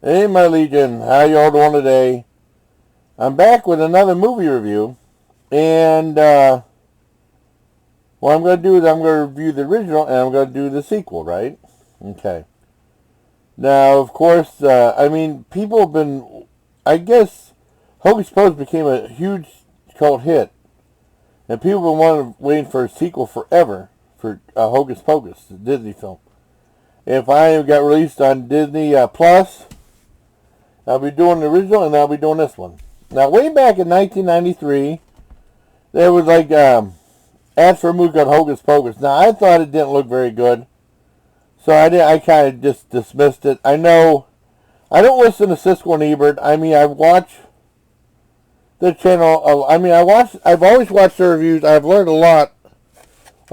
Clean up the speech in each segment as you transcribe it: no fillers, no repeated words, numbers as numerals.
Hey, my Legion, how y'all doing today? I'm back with another movie review, and what I'm going to do is I'm going to review the original, and I'm going to do the sequel, right? Okay. Now, of course, people have been, I guess, Hocus Pocus became a huge cult hit, and people have been waiting for a sequel forever for Hocus Pocus, the Disney film. And finally, got released on Disney Plus. I'll be doing the original, and I'll be doing this one. Now, way back in 1993, there was ads for a movie called Hocus Pocus. Now, I thought it didn't look very good, so I kind of just dismissed it. I know I don't listen to Siskel and Ebert. I watch the channel. I've always watched their reviews. I've learned a lot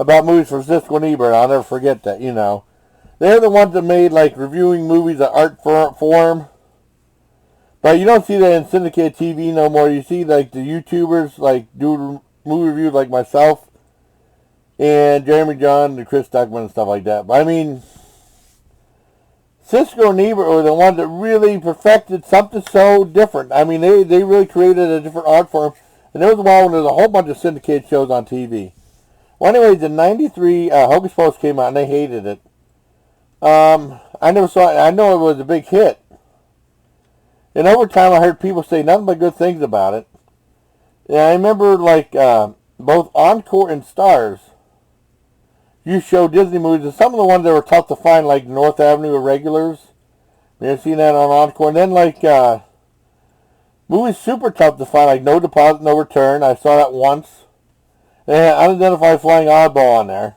about movies from Siskel and Ebert. I'll never forget that. They're the ones that made reviewing movies at art form. But you don't see that in syndicated TV no more. You see the YouTubers do movie reviews like myself and Jeremy John and Chris Duckman and stuff like that. But Siskel and Ebert were the ones that really perfected something so different. They really created a different art form. And there was a while when there was a whole bunch of syndicated shows on TV. Well, anyways, in '93, Hocus Pocus came out and they hated it. I never saw it. I know it was a big hit. And over time, I heard people say nothing but good things about it. And I remember, both Encore and Stars used to show Disney movies, and some of the ones that were tough to find, like North Avenue Irregulars. You ever seen that on Encore? And then, movies super tough to find, like No Deposit, No Return. I saw that once. They had Unidentified Flying Oddball on there.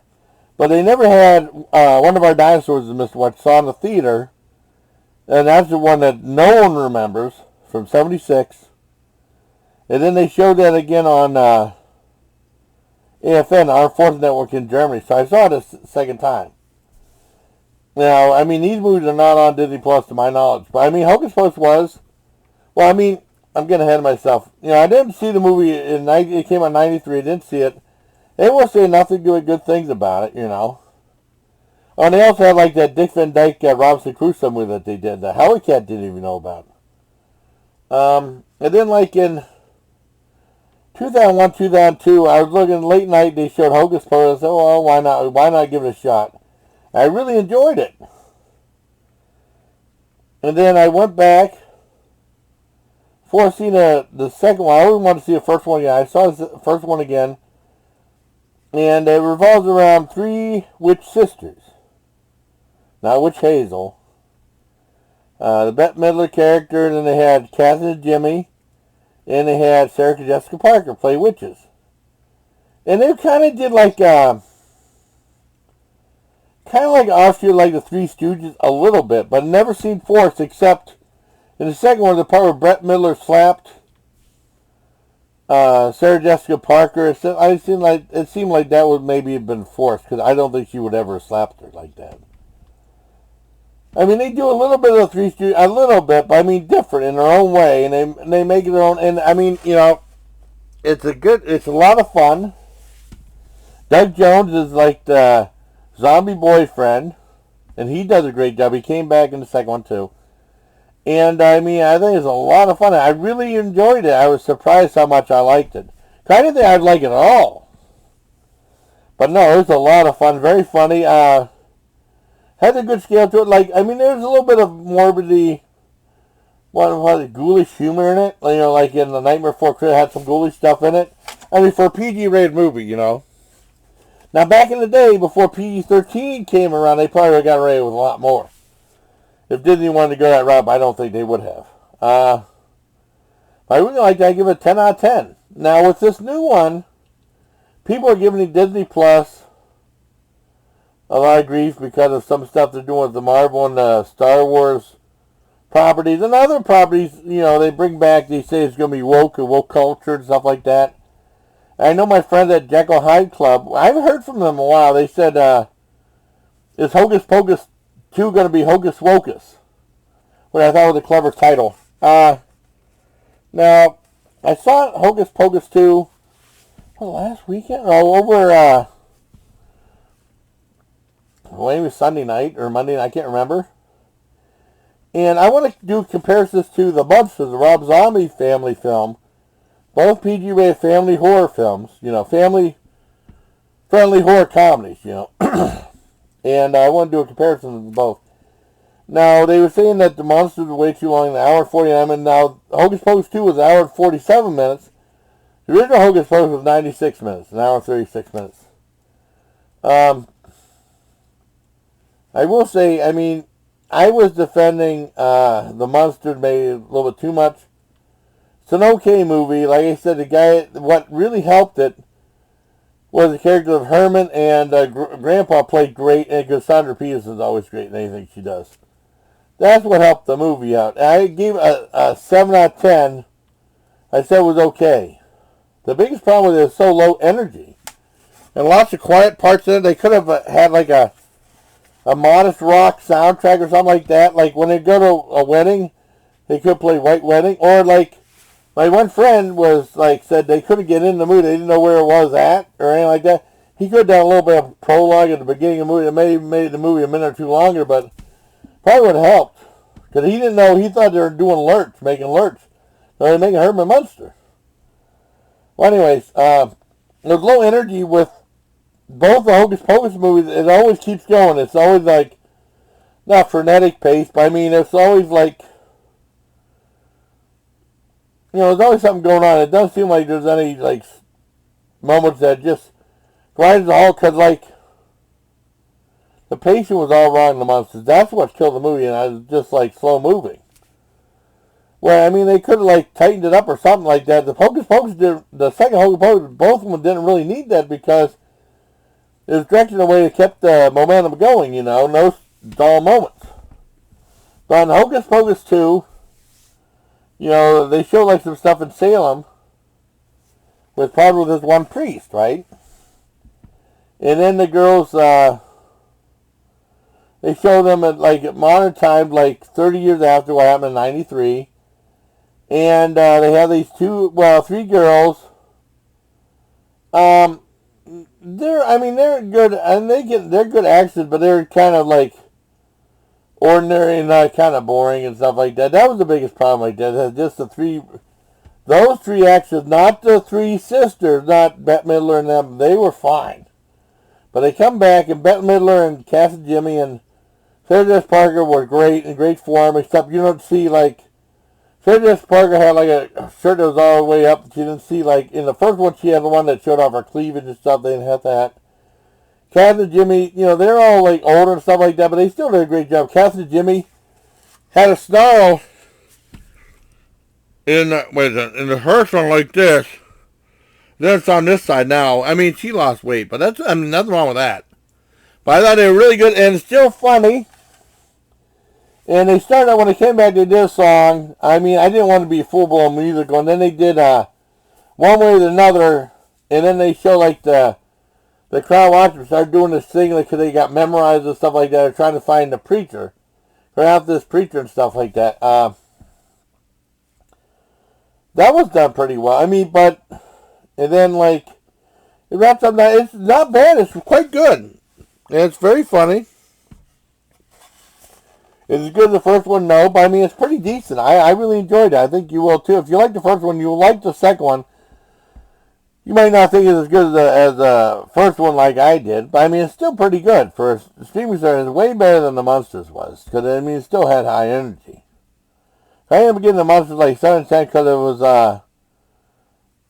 But they never had One of Our Dinosaurs, Mr. What, saw in the theater. And that's the one that no one remembers, from '76. And then they showed that again on AFN, our fourth network in Germany. So I saw it a second time. Now, these movies are not on Disney Plus to my knowledge. But, Hocus Pocus was. Well, I'm getting ahead of myself. I didn't see the movie it came out in '93. I didn't see it. They will say nothing good things about it, Oh, and they also had that Dick Van Dyke Robinson Crusoe movie that they did. The Howley Cat didn't even know about. And then in 2001, 2002, I was looking late night. They showed Hocus Pocus. I said, well, why not? Why not give it a shot? I really enjoyed it. And then I went back before seeing the second one. I always wanted to see the first one again. I saw the first one again, and it revolves around three witch sisters. Not Witch Hazel. The Bette Midler character, and then they had Catherine and Jimmy, and they had Sarah and Jessica Parker play witches. And they kind of did offshoot like the Three Stooges a little bit, but it never seemed forced, except in the second one, the part where Bette Midler slapped Sarah Jessica Parker. It seemed like that would maybe have been forced, because I don't think she would ever have slapped her like that. They do a little bit of the Three Stooges, a little bit, but different in their own way, and they make it their own. And it's a lot of fun. Doug Jones is the zombie boyfriend, and he does a great job. He came back in the second one too, and I think it's a lot of fun. I really enjoyed it. I was surprised how much I liked it. I didn't think I'd like it at all, but no, it was a lot of fun. Very funny. Had a good scale to it. There's a little bit of morbidity, ghoulish humor in it. Like in The Nightmare Before Christmas, had some ghoulish stuff in it. For a PG-rated movie, Now, back in the day, before PG-13 came around, they probably would have gotten away with a lot more. If Disney wanted to go that route, I don't think they would have. I really like that. I give it a 10 out of 10. Now, with this new one, people are giving Disney Plus a lot of grief because of some stuff they're doing with the Marvel and the Star Wars properties and other properties. They bring back. They say it's going to be woke and woke culture and stuff like that. I know my friends at Jekyll Hyde Club. I haven't heard from them in a while. They said, "Is Hocus Pocus 2 going to be Hocus Wocus?" Which I thought was a clever title. Now I saw Hocus Pocus 2 last weekend. Over. Well, it was Sunday night or Monday night, I can't remember. And I want to do comparisons to The Monsters, the Rob Zombie family film. Both PG-rated family horror films, family-friendly horror comedies, And I want to do a comparison of both. Now, they were saying that The Monsters were way too long, an hour and 49 minutes. Now, Hocus Pocus 2 was an hour and 47 minutes. The original Hocus Pocus was 96 minutes, an hour and 36 minutes. I will say, I was defending The Monsters maybe a little bit too much. It's an okay movie. Like I said, what really helped it was the character of Herman, and Grandpa played great, and because Sandra Peterson's always great in anything she does. That's what helped the movie out. I gave a 7 out of 10. I said it was okay. The biggest problem with it is so low energy. And lots of quiet parts in it. They could have had like a modest rock soundtrack or something like that. Like when they go to a wedding, they could play White Wedding. Or like, my one friend said they couldn't get in the movie. They didn't know where it was at or anything like that. He could have done a little bit of prologue at the beginning of the movie. It may have made the movie a minute or two longer, but probably would have helped. Because he didn't know. He thought they were doing Lurch, making Lurch. So they're making Herman Munster. Well, anyways, there's low energy with both the Hocus Pocus movies. It always keeps going. It's always like, not frenetic pace, but it's always like, there's always something going on. It doesn't seem like there's any, moments that just grinds the halt, because, the pacing was all wrong in The Monsters. That's what killed the movie, and I was just, slow moving. Well, they could have, tightened it up or something like that. The Hocus Pocus the second Hocus Pocus, both of them didn't really need that, because it was directed in a way that kept the momentum going, no dull moments. But in Hocus Pocus 2, they show some stuff in Salem with probably this one priest, right? And then the girls, they show them at modern times, 30 years after what happened in 93. And they have these three girls. They're good, and they're good actors, but they're kind of ordinary and kind of boring and stuff like that. That was the biggest problem just those three actors, not the three sisters, not Bette Midler and them. They were fine. But they come back, and Bette Midler and Cass and Jimmy and Sarah Jessica Parker were great, in great form, except you don't see, Sarah Jessica Parker had, a shirt that was all the way up. She didn't see, in the first one, she had the one that showed off her cleavage and stuff. They didn't have that. Cass and Jimmy, they're all, older and stuff like that, but they still did a great job. Cass and Jimmy had a snarl in the first one like this. Then it's on this side now. She lost weight, but that's, nothing wrong with that. But I thought they were really good, and it's still funny. And they started out, when they came back, they did a song. I didn't want to be full-blown musical. And then they did One Way or Another. And then they show, the crowd watchers started doing this thing because they got memorized and stuff like that. They're trying to find the preacher. Pronounce this preacher and stuff like that. That was done pretty well. And then, it wraps up. It's not bad. It's quite good. And it's very funny. Is it as good as the first one? No, but it's pretty decent. I really enjoyed it. I think you will too. If you like the first one, you'll like the second one. You might not think it's as good as the first one like I did, but it's still pretty good. For a streaming service, it's way better than The Monsters was, because it still had high energy. I ended up getting The Monsters 7 10 because it was,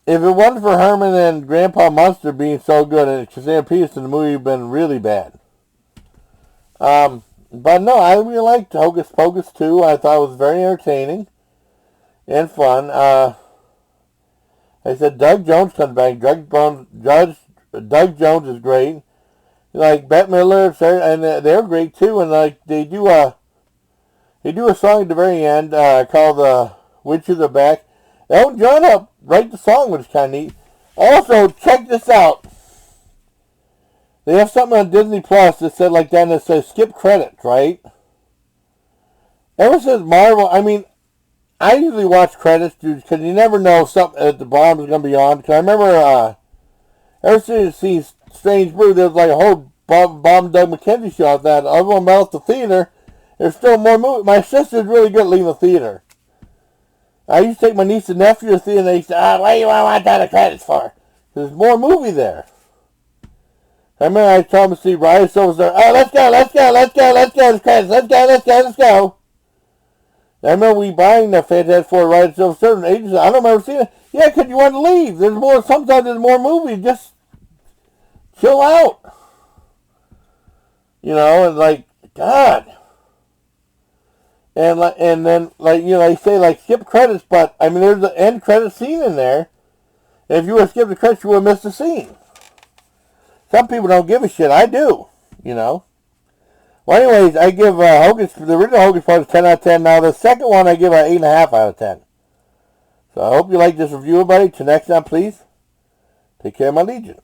if it wasn't for Herman and Grandpa Munster being so good, and Sandra Peterson, the movie would have been really bad. But no, I really liked Hocus Pocus 2. I thought it was very entertaining and fun. I said Doug Jones comes back. Doug Jones is great. Bette Midler, and they're great too. And they do a song at the very end called "Witches Are Back." Elton John helped write the song, which is kind of neat. Also, check this out. They have something on Disney Plus that said that, and it says skip credits, right? Ever since Marvel, I usually watch credits, dude, because you never know if something at the bottom is going to be on. Because I remember, ever since I Strange Brew, there was a whole Bob and Doug McKenzie show out that everyone left the theater, There's still more movies. My sister's really good at leaving the theater. I used to take my niece and nephew to the theater, and they used to, what do you want that credits for? There's more movie there. I remember I told him to see Ryan Silver's there. Oh, let's go. The credits. Let's go. I remember we buying the Fantastic Four Ryan Silver's certain ages. I don't remember seeing it. Yeah, because you want to leave. Sometimes there's more movies. Just chill out. And like, God. And then, they say, skip credits, but, there's an end credit scene in there. And if you would have skipped the credits, you would have missed the scene. Some people don't give a shit. I do, Well, anyways, I give the original Hocus Pocus 10 out of 10. Now, the second one, I give an 8.5 out of 10. So I hope you like this review, everybody. Till next time, please, take care of my Legion.